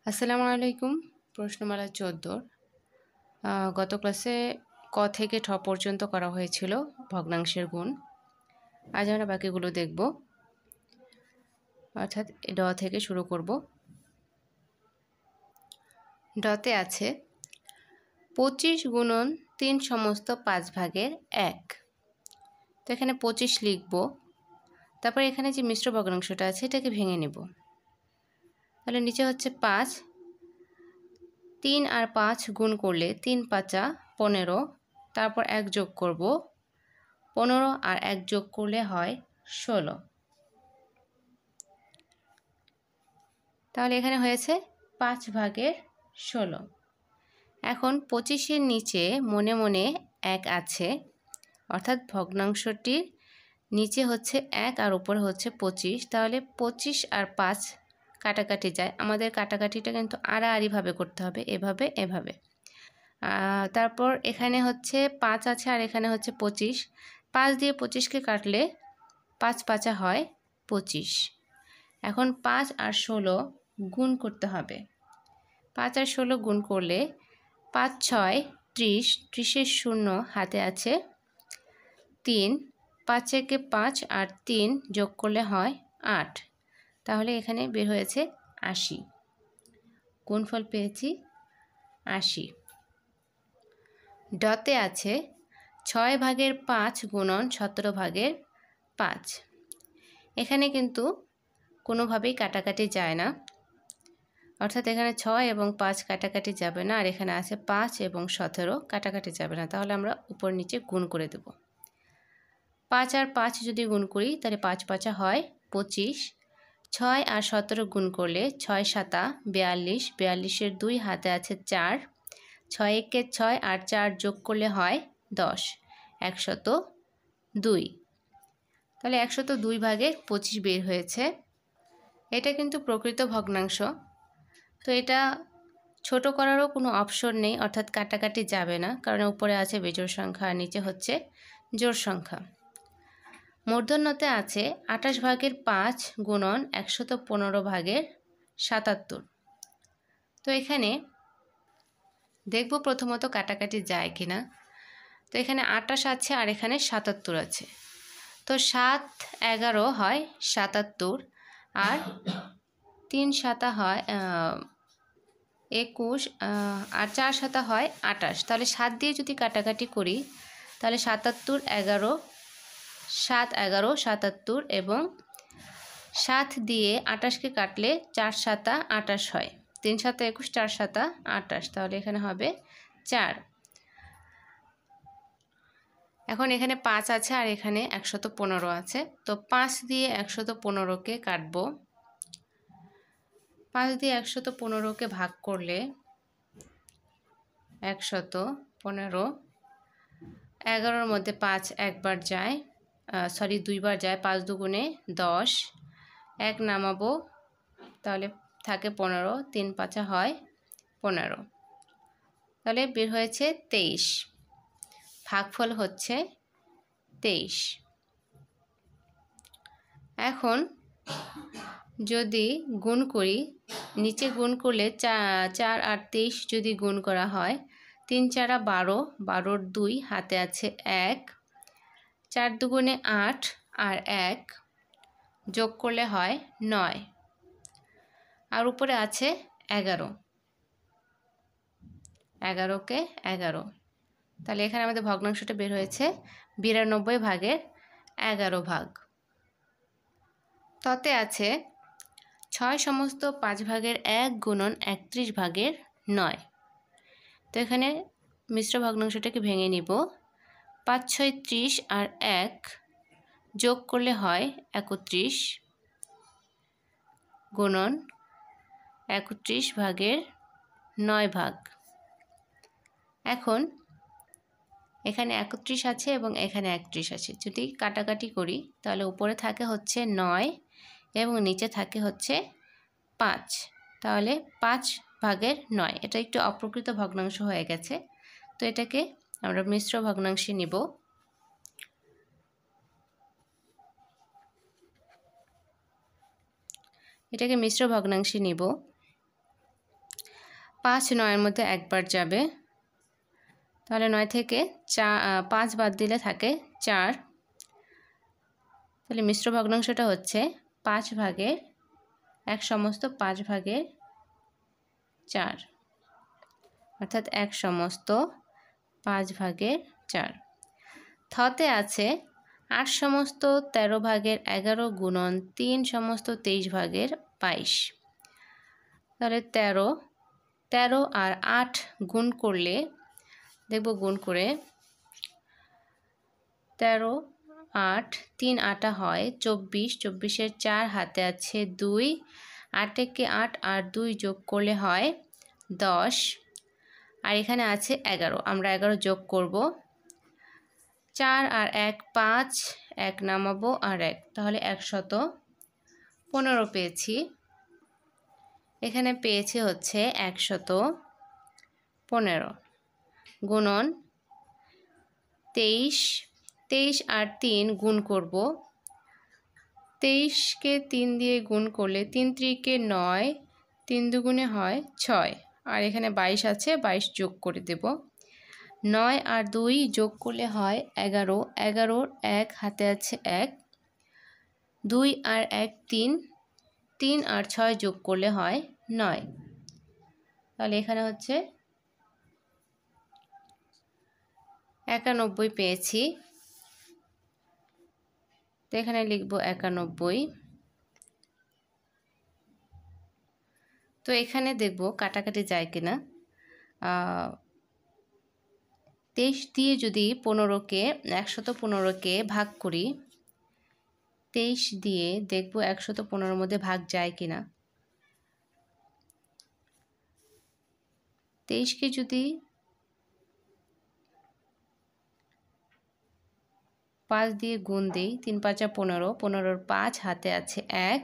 আসসালামু আলাইকুম। প্রশ্নমালা ১৪ গত ক্লাসে ক থেকে ঠ পর্যন্ত করা হয়েছিল ভগ্নাংশের গুণ। আজ আমরা বাকিগুলো দেখব, অর্থাৎ ড থেকে শুরু করব। ডতে আছে ২৫ গুণন ৩ সমস্ত ৫ ভাগের ১। তো এখানে ২৫ লিখব, তারপর এখানে যে মিশ্র ভগ্নাংশটা আছে এটাকে ভেঙে নেব। তাহলে নিচে হচ্ছে ৫, ৩ আর ৫ গুণ করলে ৩ ৫ ১৫, তারপর ১ যোগ করব, ১৫ আর ১ যোগ করলে হয় ১৬। তাহলে এখানে হয়েছে ৫ ভাগের ১৬। এখন ২৫-এর নিচে মনে মনে ১ আছে, অর্থাৎ ভগ্নাংশটির নিচে হচ্ছে ১ আর উপরে হচ্ছে ২৫। তাহলে ২৫ আর ৫ কাটাকাটি যায়। আমাদের কাটাকাটিটা কিন্তু আড়াআড়িভাবে করতে হবে, এভাবে এভাবে। তারপর এখানে হচ্ছে ৫ আছে আর এখানে হচ্ছে ২৫। ৫ দিয়ে ২৫কে কাটলে ৫ ৫ হয় ২৫। এখন ৫ আর ১৬ গুণ করতে হবে। ৫ আর ১৬ গুণ করলে ৫ ৬ ৩০, ৩০-এর শূন্য হাতে আছে ৩, ৫ একে ৫ আর ৩ যোগ করলে হয় ৮। তাহলে এখানে বের হয়েছে ৮০। গুণফল পেয়েছি ৮০। ডতে আছে ৬ ভাগের ৫ গুণন ১৭ ভাগের ৫। এখানে কিন্তু কোনোভাবেই কাটাকাটি যায় না, অর্থাৎ এখানে ৬ এবং ৫ কাটাকাটি যাবে না, আর এখানে আছে ৫ এবং ১৭ কাটাকাটি যাবে না। তাহলে আমরা উপর নিচে গুণ করে দেব। ৫ আর ৫ যদি গুণ করি তাহলে ৫ ৫ হয় ২৫। ৬ আর ১৭ গুণ করলে ৬ ৭ ৪২, ৪২-এর ২ হাতে আছে ৪, ৬ একে ৬ আর ৪ যোগ করলে হয় ১০, ১০২। তাহলে ১০২ ভাগের ২৫ বের হয়েছে। এটা কিন্তু প্রকৃত ভগ্নাংশ, তো এটা ছোট করারও কোনো অপশন নেই, অর্থাৎ কাটাকাটি যাবে না, কারণ উপরে আছে বিজোড় সংখ্যা আর নিচে হচ্ছে জোড় সংখ্যা। মূর্ধন্যতে আছে ২৮ ভাগের ৫ গুণন ১১৫ ভাগের ৭৭। তো এখানে দেখব প্রথমত কাটাকাটি যায় কিনা। তো এখানে ২৮ আছে আর এখানে ৭৭ আছে। তো ৭ ১১ হয় ৭৭, আর ৩ ৭ হয় ২১, আর ৪ ৭ হয় ২৮। তাহলে ৭ দিয়ে যদি কাটাকাটি করি তাহলে ৭৭ ১১, ৭ ১১ ৭৭, এবং ৭ দিয়ে ২৮কে কাটলে ৪ ৭ ২৮ হয়। ৩ ৭ ২১, ৪ ৭ ২৮, তাহলে এখানে হবে ৪। এখন এখানে ৫ আছে আর এখানে ১১৫ আছে। তো ৫ দিয়ে ১১৫কে কাটব। ৫ দিয়ে ১১৫কে ভাগ করলে ১১৫, ১১-র মধ্যে ৫ একবার যায়, দুইবার যায়, ৫ দুগুণে ১০, ১ নামাবো, তাহলে থাকে ১৫, ৩ ৫ হয় ১৫। তাহলে বের হয়েছে ২৩। ভাগফল হচ্ছে ২৩। এখন যদি গুণ করি, নিচে গুণ করলে ৪ আর ২৩ যদি গুণ করা হয়, ৩ ৪ ১২, ১২-র ২ হাতে আছে ১, ৪ দুগুণে ৮ আর ১ যোগ করলে হয় ৯, আর উপরে আছে ১১, ১১কে ১১। তাহলে এখানে আমাদের ভগ্নাংশটা বের হয়েছে ৯২ ভাগের ১১ ভাগ। ততে আছে ৬ সমস্ত ৫ ভাগের ১ গুণন ৩১ ভাগের ৯। তো এখানে মিশ্র ভগ্নাংশটাকে ভেঙে নিব। ৫ ৬ ৩০ আর ১ যোগ করলে হয় ৩১ গুণন ৩১ ভাগের ৯ ভাগ। এখন এখানে ৩১ আছে এবং এখানে ৩১ আছে। যদি কাটাকাটি করি তাহলে উপরে থাকে হচ্ছে ৯ এবং নিচে থাকে হচ্ছে ৫। তাহলে ৫ ভাগের ৯, এটা একটু অপ্রকৃত ভগ্নাংশ হয়ে গেছে। তো এটাকে আমরা মিশ্র ভগ্নাংশে নিব। এটাকে মিশ্র ভগ্নাংশে নিব। 5 9-এর মধ্যে একবার যাবে, তাহলে 9 থেকে 5 বাদ দিলে থাকে 4। তাহলে মিশ্র ভগ্নাংশটা হচ্ছে 5 ভাগের 1 সমস্ত 5 ভাগের 4, অর্থাৎ 1 সমস্ত 5 ভাগের 4। থতে আছে 8 সমস্ত 13 ভাগের 11 গুণন 3 সমস্ত 23 ভাগের 22। তাহলে 13 আর 8 গুণ করলে দেখব, গুণ করে 13 8 3 8 হয় 24, 24-এর 4 হাতে আছে 2, 8 একে 8 আর 2 যোগ করলে হয় 10, আর এখানে আছে 11, আমরা 11 যোগ করব, 4 আর 1 5, 1 নামাবো আর 1, তাহলে 115 পেয়েছি। এখানে পেয়েছি হচ্ছে 115 গুণন 23, 23 আর 3 গুণ করব, 23-কে 3 দিয়ে গুণ করলে 3 3-কে 9, 3 দুগুণে হয় 6, আর এখানে 22 আছে, 22 যোগ করে দেব, 9 আর 2 যোগ করলে হয় 11, 11-র 1 হাতে আছে 1, 2 আর 1 3, 3 আর 6 যোগ করলে হয় 9। তাহলে এখানে হচ্ছে 91 পেয়েছি। তো এখানে লিখব 91। তো এখানে দেখব কাটাকাটি যায় কিনা। 23 দিয়ে যদি 115কে ভাগ করি, 23 দিয়ে দেখব 115-র মধ্যে ভাগ যায় কিনা। 23-কে যদি 5 দিয়ে গুণ দিই, 3 5 15, 15-র 5 হাতে আছে 1,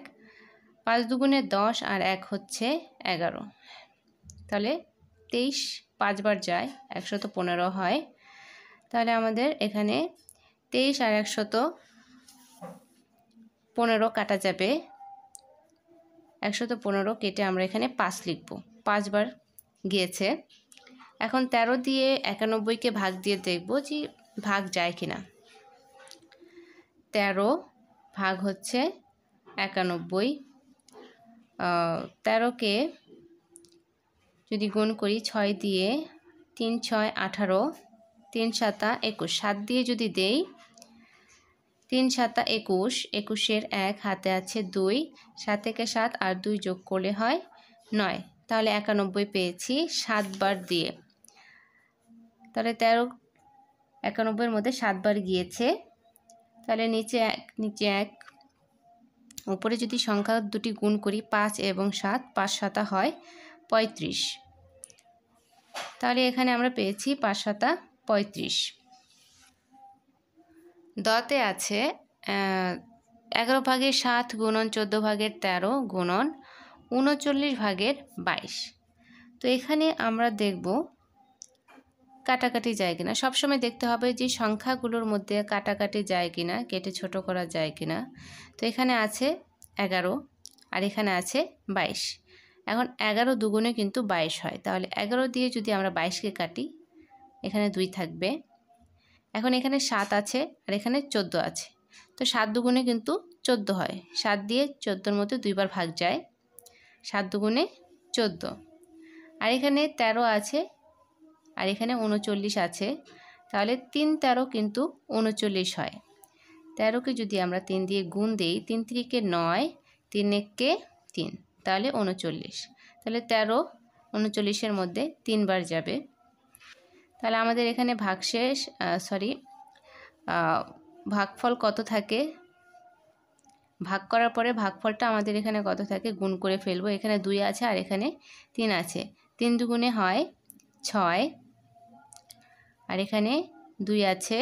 5 দুগুণে 10 আর 1 হচ্ছে 11। তাহলে 23 5 বার যায়, 115 হয়। তাহলে আমাদের এখানে 23 আর 115 কাটা যাবে, 115 কেটে আমরা এখানে 5 লিখব, 5 বার গিয়েছে। এখন 13 দিয়ে 91-কে ভাগ দিয়ে দেখব যে ভাগ যায় কিনা। 13 ভাগ হচ্ছে 91, 13-কে যদি গুণ করি 6 দিয়ে, 3 6 18, 3 7 21, 7 দিয়ে যদি দেই, 3 7 21, 21-এর 1 হাতে আছে 2, 7 থেকে 7 আর 2 যোগ করলে হয় 9। তাহলে 91 পেয়েছি 7 বার দিয়ে। তাহলে 13 91-এর মধ্যে 7 বার গিয়েছে। তাহলে নিচে 1 নিচে 1, উপরে যদি সংখ্যা দুটি গুণ করি 5 এবং 7, 5 7 হয় 35। তাহলে এখানে আমরা পেয়েছি 5 7 35। দতে আছে 11 ভাগের 7 গুণন 14 ভাগের 13 গুণন 39 ভাগের 22। তো এখানে আমরা দেখব কাটাকাটি যায় কিনা। সবসময় দেখতে হবে যে সংখ্যাগুলোর মধ্যে কাটাকাটি যায় কিনা, কেটে ছোট করা যায় কিনা। তো এখানে আছে 11 আর এখানে আছে 22। এখন 11 দুগুণে কিন্তু 22 হয়, তাহলে 11 দিয়ে যদি আমরা 22-কে কাটি, এখানে 2 থাকবে। এখন এখানে 7 আছে আর এখানে 14 আছে, তো 7 দুগুণে কিন্তু 14 হয়, 7 দিয়ে 14-র মধ্যে 2 বার ভাগ যায়, 7 দুগুণে 14। আর এখানে 13 আছে আর এখানে 39 আছে, তাহলে 3 13 কিন্তু 39 হয়। 13-কে যদি আমরা 3 দিয়ে গুণ দিই, 3 3-কে 9, 3 1-কে 3, তাহলে 39। তাহলে 13 39-এর মধ্যে 3 বার যাবে। তাহলে আমাদের এখানে ভাগফল কত থাকে, ভাগ করার পরে ভাগফলটা আমাদের এখানে কত থাকে গুণ করে ফেলবো। এখানে 2 আছে আর এখানে 3 আছে, 3 দুগুণে হয় 6, আর এখানে 2 আছে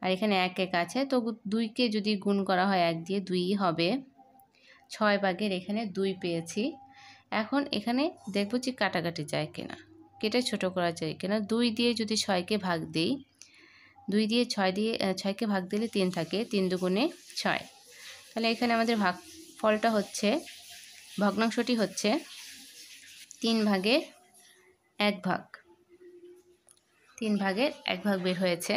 আর এখানে 1 1 আছে, তো 2-কে যদি গুণ করা হয় 1 দিয়ে, 2 হবে। 6 ভাগের এখানে 2 পেয়েছি। এখন এখানে দেখব যে কাটাকাটি যায় কিনা, কেটে ছোট করা যায় কিনা। 2 দিয়ে যদি 6-কে ভাগ দিই, 2 দিয়ে 6-কে ভাগ দিলে 3 থাকে, 3 দুগুণে 6। তাহলে এখানে আমাদের ভাগফলটা হচ্ছে, ভগ্নাংশটি হচ্ছে 3 ভাগের 1 ভাগ, 3 ভাগের 1 ভাগ বের হয়েছে।